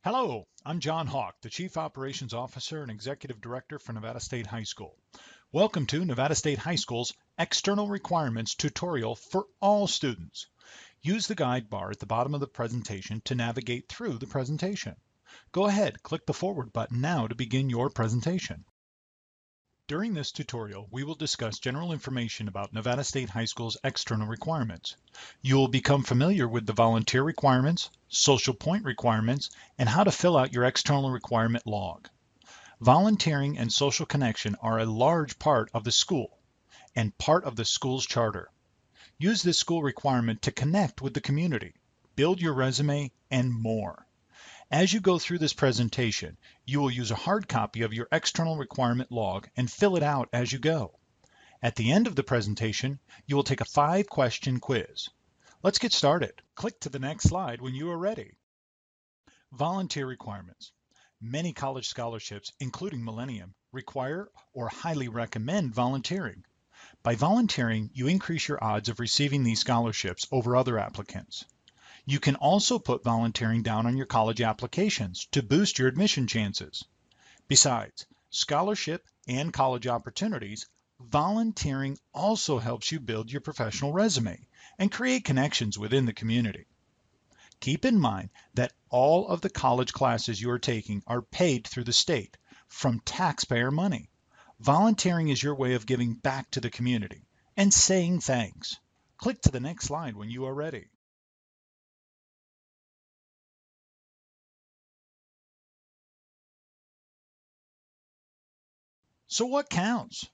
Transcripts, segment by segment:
Hello, I'm John Hawk, the Chief Operations Officer and Executive Director for Nevada State High School. Welcome to Nevada State High School's External Requirements tutorial for all students. Use the guide bar at the bottom of the presentation to navigate through the presentation. Go ahead, click the forward button now to begin your presentation. During this tutorial, we will discuss general information about Nevada State High School's external requirements. You will become familiar with the volunteer requirements, social point requirements, and how to fill out your external requirement log. Volunteering and social connection are a large part of the school and part of the school's charter. Use this school requirement to connect with the community, build your resume, and more. As you go through this presentation, you will use a hard copy of your external requirement log and fill it out as you go. At the end of the presentation, you will take a 5-question quiz. Let's get started. Click to the next slide when you are ready. Volunteer requirements. Many college scholarships, including Millennium, require or highly recommend volunteering. By volunteering, you increase your odds of receiving these scholarships over other applicants. You can also put volunteering down on your college applications to boost your admission chances. Besides scholarship and college opportunities, volunteering also helps you build your professional resume and create connections within the community. Keep in mind that all of the college classes you are taking are paid through the state from taxpayer money. Volunteering is your way of giving back to the community and saying thanks. Click to the next slide when you are ready. So what counts?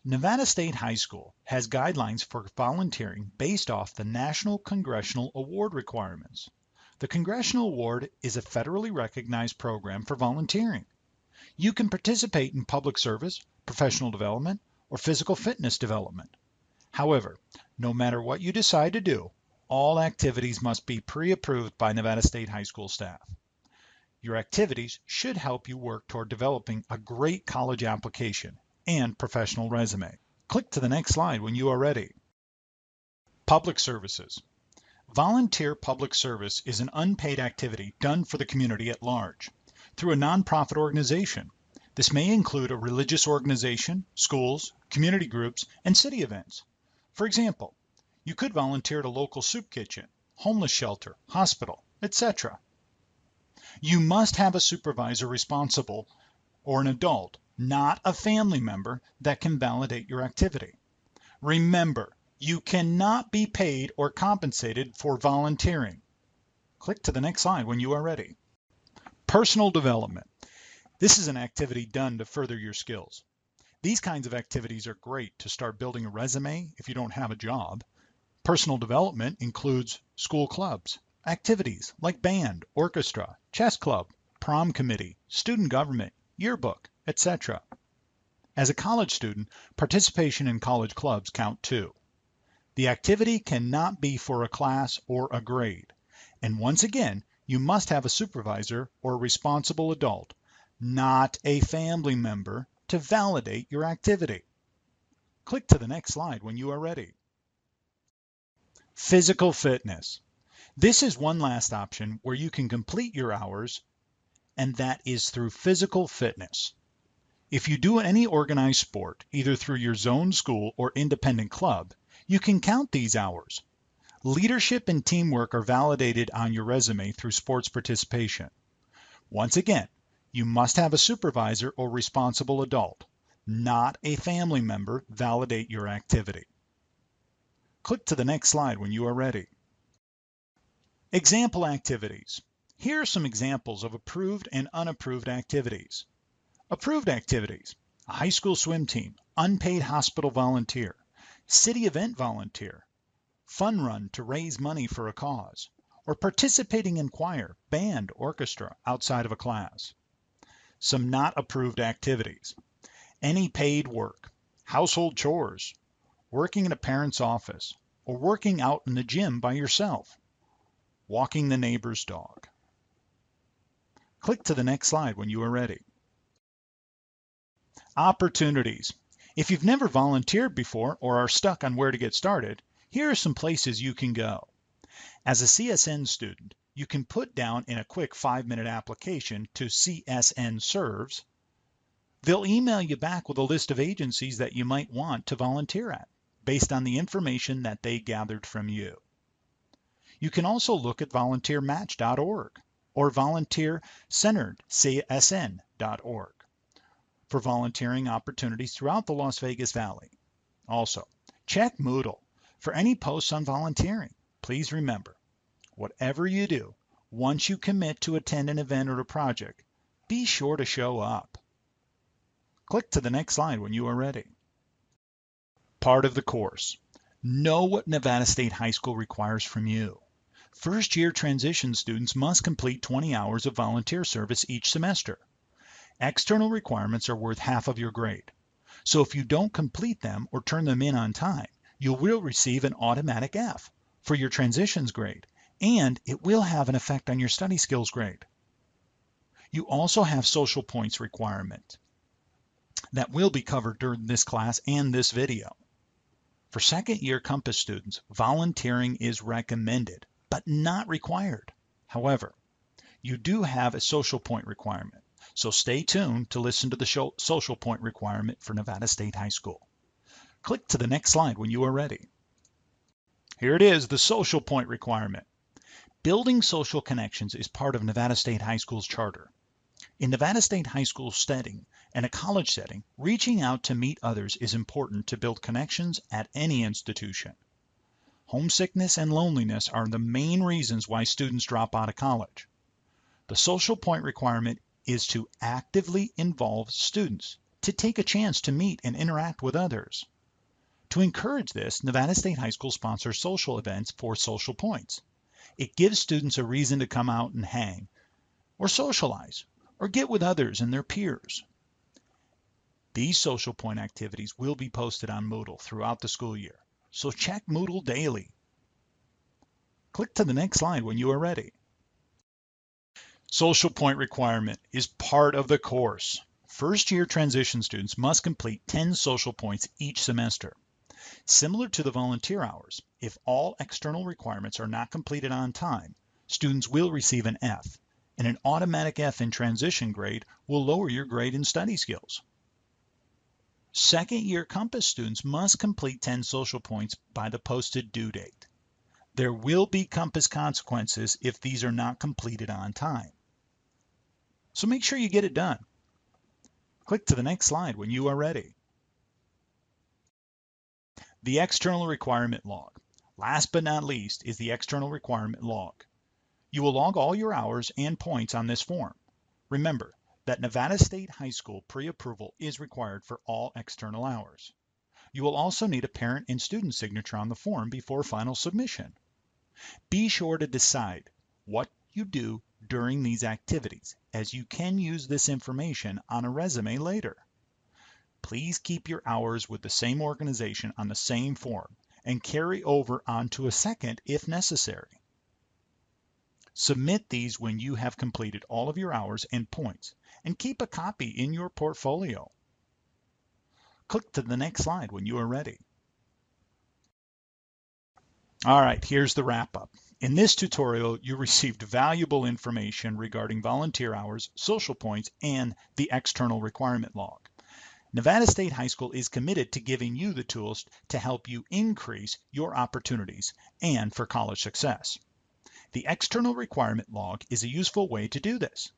Nevada State High School has guidelines for volunteering based off the National Congressional Award requirements. The Congressional Award is a federally recognized program for volunteering. You can participate in public service, professional development, or physical fitness development. However, no matter what you decide to do, all activities must be pre-approved by Nevada State High School staff. Your activities should help you work toward developing a great college application and professional resume. Click to the next slide when you are ready. Public services. Volunteer public service is an unpaid activity done for the community at large through a nonprofit organization. This may include a religious organization, schools, community groups, and city events. For example, you could volunteer at a local soup kitchen, homeless shelter, hospital, etc. You must have a supervisor responsible or an adult, not a family member, that can validate your activity. Remember, you cannot be paid or compensated for volunteering. Click to the next slide when you are ready. Personal development. This is an activity done to further your skills. These kinds of activities are great to start building a resume if you don't have a job. Personal development includes school clubs, activities like band, orchestra, chess club, prom committee, student government, yearbook, etc. As a college student, participation in college clubs count too. The activity cannot be for a class or a grade. And once again, you must have a supervisor or responsible adult, not a family member, to validate your activity. Click to the next slide when you are ready. Physical fitness. This is one last option where you can complete your hours, and that is through physical fitness. If you do any organized sport, either through your zone school or independent club, you can count these hours. Leadership and teamwork are validated on your resume through sports participation. Once again, you must have a supervisor or responsible adult, not a family member, validate your activity. Click to the next slide when you are ready. Example activities. Here are some examples of approved and unapproved activities. Approved activities: a high school swim team, unpaid hospital volunteer, city event volunteer, fun run to raise money for a cause, or participating in choir, band, orchestra outside of a class. Some not approved activities: any paid work, household chores, working in a parent's office, or working out in the gym by yourself, walking the neighbor's dog. Click to the next slide when you are ready. Opportunities. If you've never volunteered before or are stuck on where to get started, here are some places you can go. As a CSN student, you can put down in a quick 5-minute application to CSN Serves. They'll email you back with a list of agencies that you might want to volunteer at, based on the information that they gathered from you. You can also look at volunteermatch.org or volunteercenteredcsn.org for volunteering opportunities throughout the Las Vegas Valley. Also, check Moodle for any posts on volunteering. Please remember, whatever you do, once you commit to attend an event or a project, be sure to show up. Click to the next slide when you are ready. Part of the course. Know what Nevada State High School requires from you. First-year transition students must complete 20 hours of volunteer service each semester. External requirements are worth half of your grade. So if you don't complete them or turn them in on time, you will receive an automatic F for your transitions grade, and it will have an effect on your study skills grade. You also have social points requirement that will be covered during this class and this video. For second-year Compass students, volunteering is recommended, but not required. However, you do have a social point requirement, so stay tuned to listen to the social point requirement for Nevada State High School. Click to the next slide when you are ready. Here it is, the social point requirement. Building social connections is part of Nevada State High School's charter. In Nevada State High School setting and a college setting, reaching out to meet others is important to build connections at any institution. Homesickness and loneliness are the main reasons why students drop out of college. The social point requirement is to actively involve students, to take a chance to meet and interact with others. To encourage this, Nevada State High School sponsors social events for social points. It gives students a reason to come out and hang, or socialize, or get with others and their peers. These social point activities will be posted on Moodle throughout the school year, so check Moodle daily. Click to the next slide when you are ready. Social point requirement is part of the course. First-year transition students must complete 10 social points each semester. Similar to the volunteer hours, if all external requirements are not completed on time, students will receive an F, and an automatic F in transition grade will lower your grade in study skills. Second-year Compass students must complete 10 social points by the posted due date. There will be Compass consequences if these are not completed on time. So make sure you get it done. Click to the next slide when you are ready. The external requirement log. Last but not least is the external requirement log. You will log all your hours and points on this form. Remember that Nevada State High School pre-approval is required for all external hours. You will also need a parent and student signature on the form before final submission. Be sure to decide what you do during these activities, as you can use this information on a resume later. Please keep your hours with the same organization on the same form and carry over onto a second if necessary. Submit these when you have completed all of your hours and points, and keep a copy in your portfolio. Click to the next slide when you are ready. All right, here's the wrap-up. In this tutorial, you received valuable information regarding volunteer hours, social points, and the external requirement log. Nevada State High School is committed to giving you the tools to help you increase your opportunities and for college success. The external requirement log is a useful way to do this.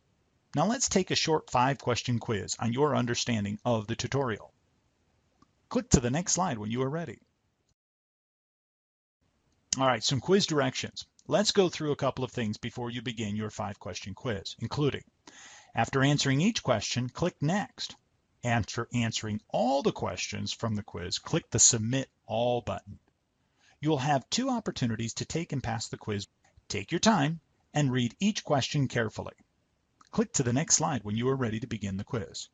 Now let's take a short 5-question quiz on your understanding of the tutorial. Click to the next slide when you are ready. All right, some quiz directions. Let's go through a couple of things before you begin your 5-question quiz, including, after answering each question, click Next. After answering all the questions from the quiz, click the Submit All button. You will have 2 opportunities to take and pass the quiz. Take your time and read each question carefully. Click to the next slide when you are ready to begin the quiz.